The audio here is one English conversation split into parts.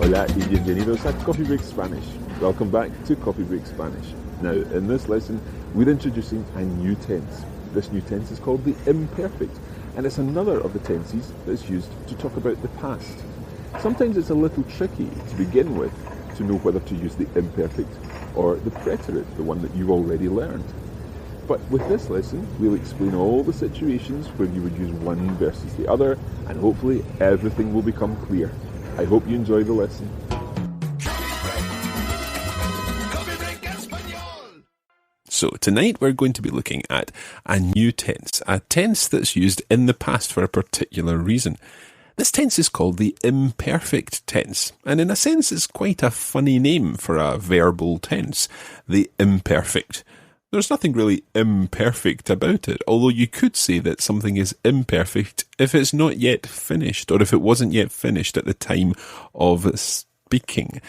Hola y bienvenidos a Coffee Break Spanish. Welcome back to Coffee Break Spanish. Now, in this lesson, we're introducing a new tense. This new tense is called the imperfect, and it's another of the tenses that's used to talk about the past. Sometimes it's a little tricky to begin with to know whether to use the imperfect or the preterite, the one that you've already learned. But with this lesson, we'll explain all the situations where you would use one versus the other, and hopefully everything will become clear. I hope you enjoy the lesson. So tonight we're going to be looking at a new tense, a tense that's used in the past for a particular reason. This tense is called the imperfect tense, and in a sense it's quite a funny name for a verbal tense, the imperfect. There's nothing really imperfect about it, although you could say that something is imperfect if it's not yet finished, or if it wasn't yet finished at the time of speaking.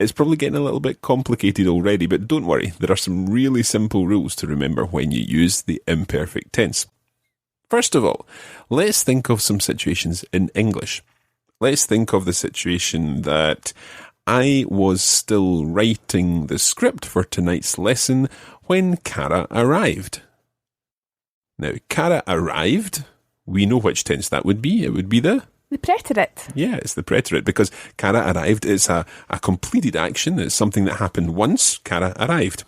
It's probably getting a little bit complicated already, but don't worry, there are some really simple rules to remember when you use the imperfect tense. First of all, let's think of some situations in English. Let's think of the situation that I was still writing the script for tonight's lesson when Cara arrived. Now, Cara arrived, we know which tense that would be. It would be the preterite. Yeah, it's the preterite, because Cara arrived, it's a completed action. It's something that happened once. Cara arrived.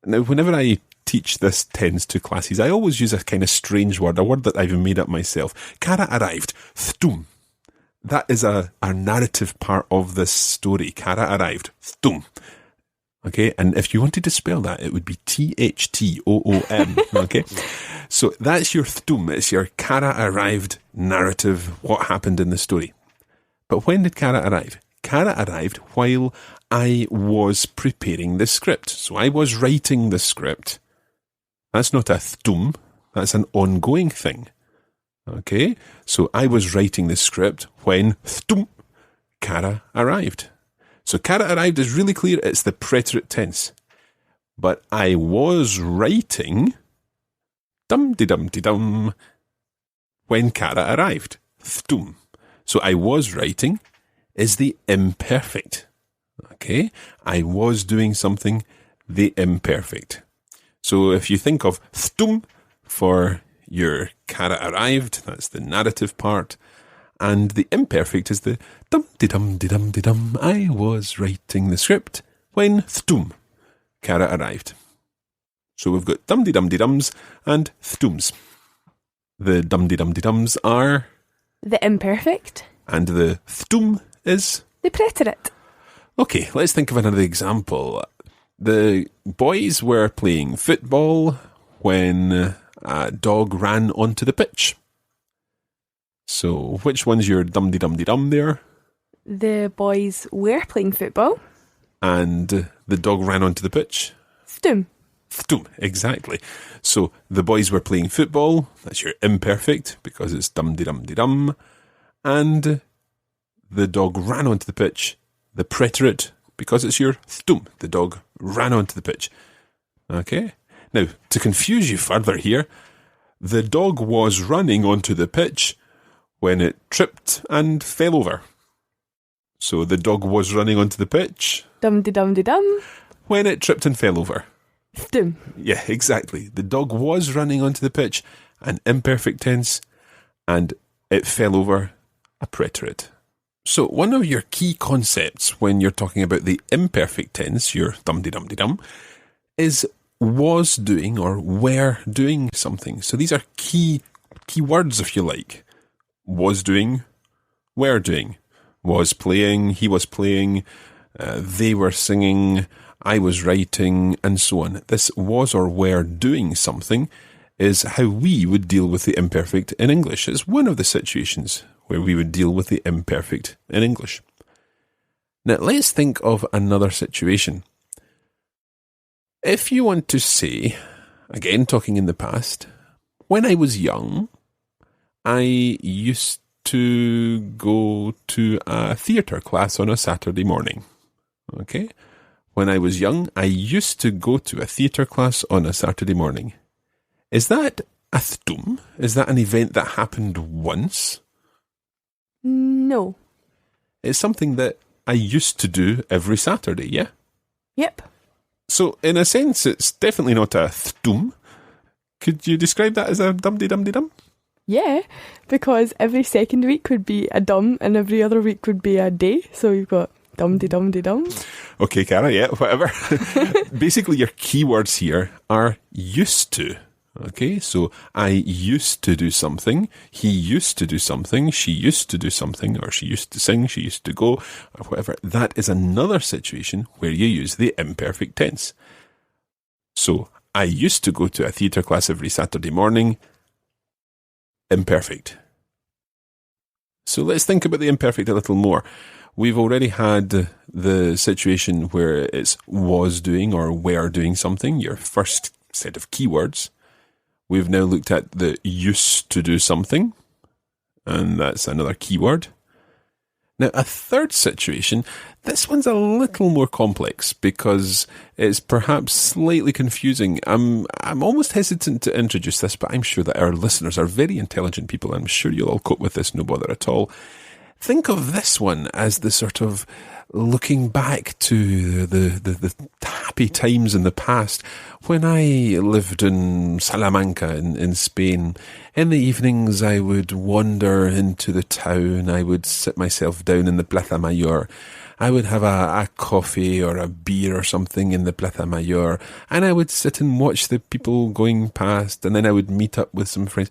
Now, whenever I teach this tense to classes, I always use a kind of strange word, a word that I've made up myself. Cara arrived. Thtum. That is our narrative part of this story. Cara arrived. Thtum. Okay, and if you wanted to spell that, it would be T-H-T-O-O-M. Okay, so that's your thtum. It's your Cara arrived narrative, what happened in the story. But when did Cara arrive? Cara arrived while I was preparing the script. So I was writing the script. That's not a thtum. That's an ongoing thing. Okay, so I was writing the script when thtum, Cara arrived. So Cara arrived is really clear, it's the preterite tense. But I was writing dum-de-dum-de-dum when Cara arrived. Thtum. So I was writing is the imperfect. Okay? I was doing something, the imperfect. So if you think of thtum for your Cara arrived, that's the narrative part. And the imperfect is the dum-de-dum-de-dum-de-dum. I was writing the script when thtum, Cara arrived. So we've got dum-de-dum-de-dums and thums. The dum-de-dum-de-dums are the imperfect. And the thtum is the preterite. Okay, let's think of another example. The boys were playing football when a dog ran onto the pitch. So, which one's your dum-de-dum-de-dum there? The boys were playing football. And the dog ran onto the pitch? Thtum. Thtum, exactly. So, the boys were playing football. That's your imperfect, because it's dum-de-dum-de-dum. And the dog ran onto the pitch. The preterite, because it's your thtum. The dog ran onto the pitch. Okay? Now, to confuse you further here, the dog was running onto the pitch when it tripped and fell over. So the dog was running onto the pitch. Dum-de-dum-de-dum. When it tripped and fell over. Thtum. Yeah, exactly. The dog was running onto the pitch, an imperfect tense, and it fell over, a preterite. So one of your key concepts when you're talking about the imperfect tense, your dum-de-dum-de-dum, is was doing or were doing something. So these are key words, if you like. Was doing, were doing. Was playing, he was playing, they were singing, I was writing, and so on. This was or were doing something is how we would deal with the imperfect in English. It's one of the situations where we would deal with the imperfect in English. Now, let's think of another situation. If you want to say, again talking in the past, when I was young, I used to go to a theatre class on a Saturday morning. Okay? When I was young, I used to go to a theatre class on a Saturday morning. Is that a thtum? Is that an event that happened once? No. It's something that I used to do every Saturday, yeah? Yep. So, in a sense, it's definitely not a thtum. Could you describe that as a dum-de-dum-de-dum? Yeah, because every second week would be a dum and every other week would be a day. So you've got dum-de-dum-de-dum. Okay, Cara, yeah, whatever. Basically, your keywords here are used to. Okay, so I used to do something, he used to do something, she used to do something, or she used to sing, she used to go, or whatever. That is another situation where you use the imperfect tense. So, I used to go to a theatre class every Saturday morning. Imperfect. So let's think about the imperfect a little more. We've already had the situation where it's was doing or were doing something, your first set of keywords. We've now looked at the used to do something, and that's another keyword. Now, a third situation, this one's a little more complex because it's perhaps slightly confusing. I'm almost hesitant to introduce this, but I'm sure that our listeners are very intelligent people. I'm sure you'll all cope with this, no bother at all. Think of this one as the sort of looking back to the happy times in the past when I lived in Salamanca in Spain. In the evenings, I would wander into the town. I would sit myself down in the Plaza Mayor. I would have a coffee or a beer or something in the Plaza Mayor, and I would sit and watch the people going past, and then I would meet up with some friends.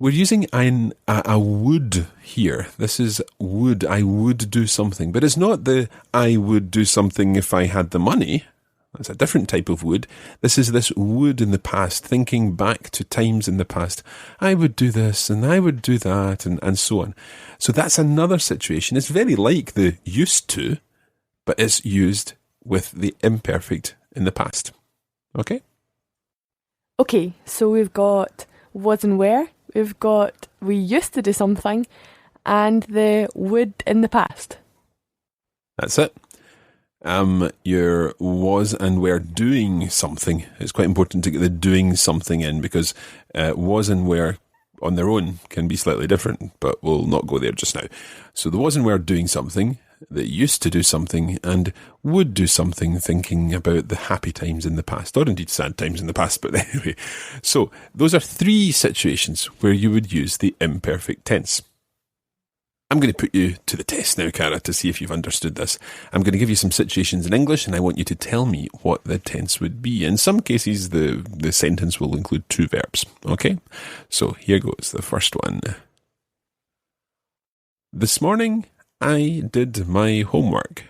We're using a would here. This is would. I would do something. But it's not the I would do something if I had the money. That's a different type of would. This is this would in the past, thinking back to times in the past. I would do this and I would do that and so on. So that's another situation. It's very like the used to, but it's used with the imperfect in the past. Okay? Okay, so we've got was and were. We've got we used to do something and the would in the past. That's it. Your was and were doing something. It's quite important to get the doing something in because was and were on their own can be slightly different, but we'll not go there just now. So the was and were doing something, that used to do something, and would do something, thinking about the happy times in the past, or indeed sad times in the past, but anyway. So those are three situations where you would use the imperfect tense. I'm going to put you to the test now, Cara, to see if you've understood this. I'm going to give you some situations in English, and I want you to tell me what the tense would be. In some cases, the sentence will include two verbs. Okay? So here goes the first one. This morning, I did my homework.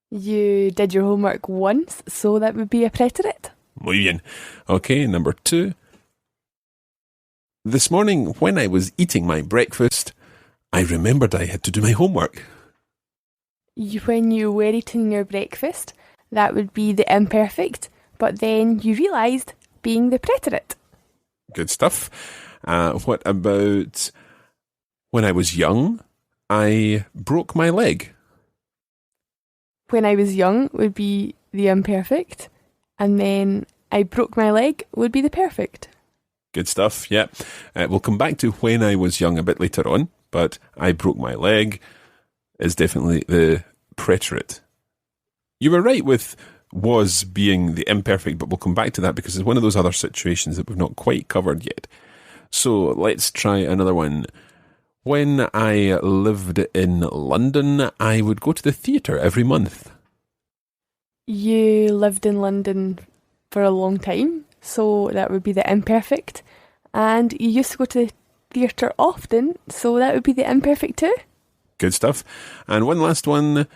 You did your homework once, so that would be a preterite. Muy bien. Okay, number 2. This morning, when I was eating my breakfast, I remembered I had to do my homework. When you were eating your breakfast, that would be the imperfect, but then you realised being the preterite. Good stuff. What about when I was young, I broke my leg? When I was young would be the imperfect, and then I broke my leg would be the perfect. Good stuff, yeah. We'll come back to when I was young a bit later on, but I broke my leg is definitely the preterite. You were right with was being the imperfect, but we'll come back to that because it's one of those other situations that we've not quite covered yet. So let's try another one. When I lived in London, I would go to the theatre every month. You lived in London for a long time, so that would be the imperfect. And you used to go to the theatre often, so that would be the imperfect too. Good stuff. And one last one.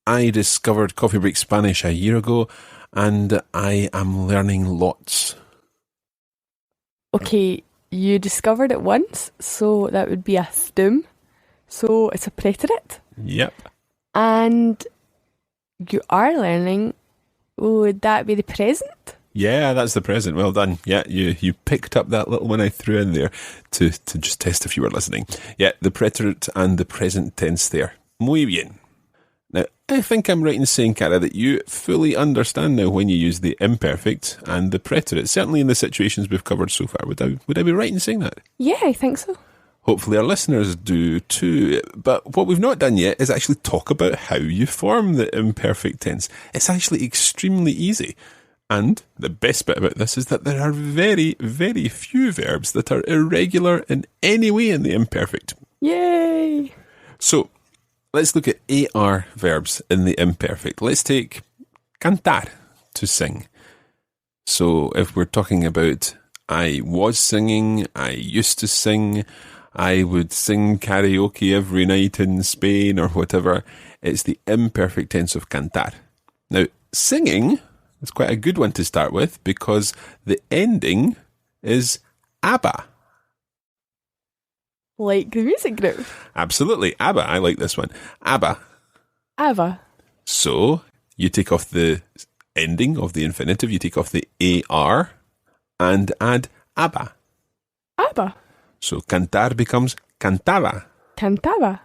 I discovered Coffee Break Spanish a year ago, and I am learning lots. Okay, you discovered it once, so that would be a stum. So it's a preterite. Yep. And you are learning, would that be the present? Yeah, that's the present. Well done. Yeah, you picked up that little one I threw in there to just test if you were listening. Yeah, the preterite and the present tense there. Muy bien. Now, I think I'm right in saying, Cara, that you fully understand now when you use the imperfect and the preterite, certainly in the situations we've covered so far. Would I be right in saying that? Yeah, I think so. Hopefully our listeners do too. But what we've not done yet is actually talk about how you form the imperfect tense. It's actually extremely easy. And the best bit about this is that there are very, very few verbs that are irregular in any way in the imperfect. Yay! So, let's look at AR verbs in the imperfect. Let's take cantar, to sing. So, if we're talking about I was singing, I used to sing, I would sing karaoke every night in Spain or whatever, it's the imperfect tense of cantar. Now, singing is quite a good one to start with because the ending is ABBA. Like the music group. Absolutely. ABBA. I like this one. ABBA. ABBA. So you take off the ending of the infinitive, you take off the AR and add ABBA. ABBA. So cantar becomes cantaba. Cantaba.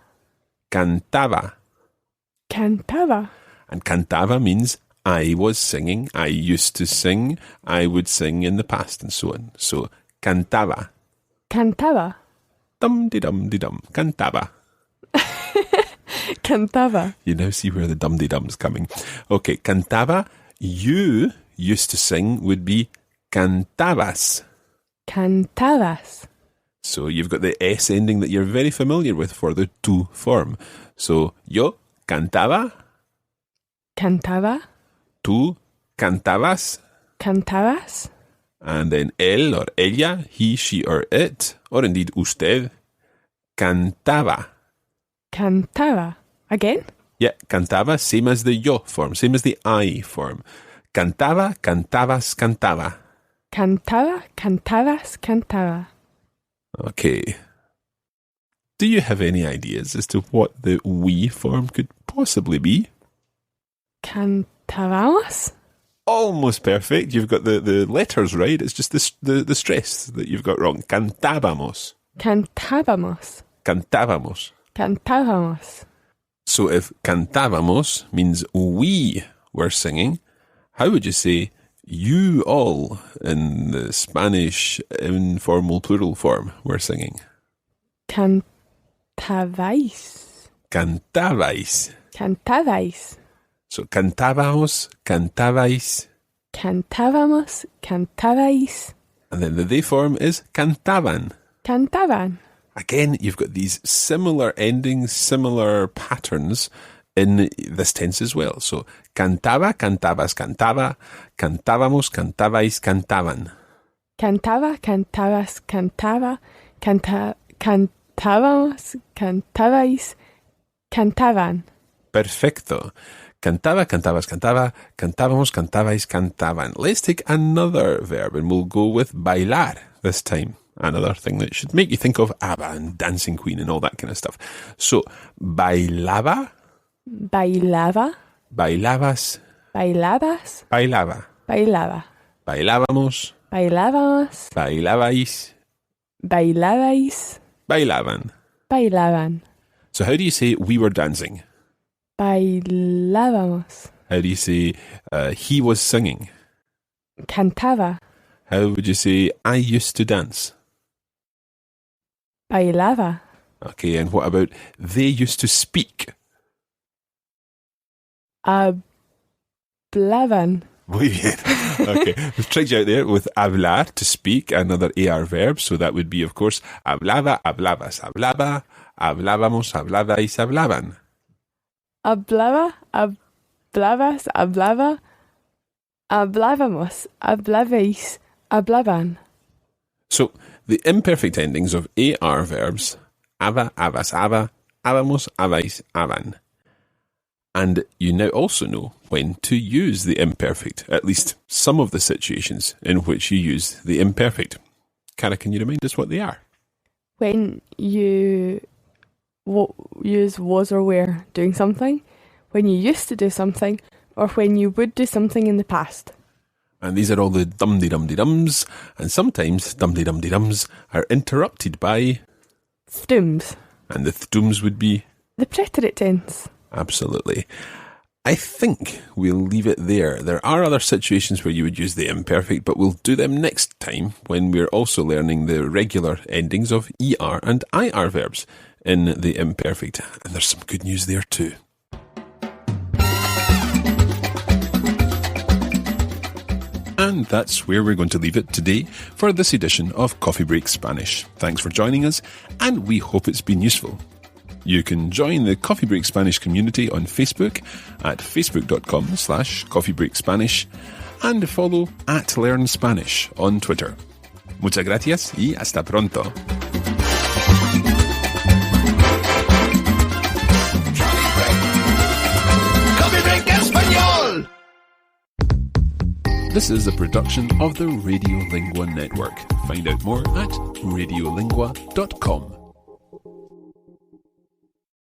Cantaba. Cantaba. And cantaba means I was singing, I used to sing, I would sing in the past and so on. So cantaba. Cantaba. Dum-de-dum-de-dum. Cantaba. Cantaba. You now see where the dum-de-dum's coming. Okay, cantaba. You used to sing would be cantabas. Cantabas. So you've got the S ending that you're very familiar with for the tu form. So yo cantaba. Cantaba. Tú cantabas. Cantabas. And then él or ella, he, she or it, or indeed usted, cantaba. Cantaba. Again? Yeah, cantaba, same as the yo form, same as the I form. Cantaba, cantabas, cantaba. Cantaba, cantabas, cantaba. Okay. Do you have any ideas as to what the we form could possibly be? Cantábamos? Almost perfect. You've got the letters right. It's just the stress that you've got wrong. Cantábamos. Cantábamos. Cantábamos. Cantábamos. So if cantábamos means we were singing, how would you say you all in the Spanish informal plural form were singing? Cantabais. Cantabais. Cantabais. So cantábamos, cantabais. Cantábamos, cantabais. And then the they form is cantaban. Cantaban. Again, you've got these similar endings, similar patterns in this tense as well. So cantaba, cantabas, cantaba, cantábamos, cantabais, cantaban. Cantaba, cantabas, cantaba, cantábamos, cantabais, cantaban. Perfecto. Cantaba, cantabas, cantaba, cantábamos, cantabais, cantaban. Let's take another verb and we'll go with bailar this time. Another thing that should make you think of ABBA and Dancing Queen and all that kind of stuff. So, bailaba. Bailaba. Bailabas. Bailabas. Bailaba. Bailaba. Bailábamos. Bailábamos. Bailabais. Bailabais. Bailaban. Bailaban. So how do you say we were dancing? Bailábamos. How do you say he was singing? Cantaba. How would you say I used to dance? Bailaba. Okay, and what about they used to speak? Hablaban. Muy bien. Okay, we've tricked you out there with hablar, to speak, another AR verb. So that would be, of course, hablaba, hablabas, hablaba, hablábamos, hablabais, hablaban. Hablaba, hablabas, hablaba, hablábamos, hablabais, hablaban. So the imperfect endings of AR verbs, haba, habas, haba, habamos, habais, haban. And you now also know when to use the imperfect, at least some of the situations in which you use the imperfect. Cara, can you remind us what they are? When you use was or were doing something, when you used to do something, or when you would do something in the past. And these are all the dum-de-dum-de-dums, and sometimes dum-de-dum-de-dums are interrupted by Stooms. and the dums would be The preterite tense. absolutely. I think we'll leave it there. There are other situations where you would use the imperfect, but we'll do them next time when we're also learning the regular endings of ER and IR verbs in the imperfect. And there's some good news there too. And that's where we're going to leave it today for this edition of Coffee Break Spanish. Thanks for joining us, and we hope it's been useful. You can join the Coffee Break Spanish community on Facebook at facebook.com/coffeebreakspanish and follow @LearnSpanish on Twitter. Muchas gracias y hasta pronto. Coffee Break Español. This is a production of the Radiolingua Network. Find out more at radiolingua.com.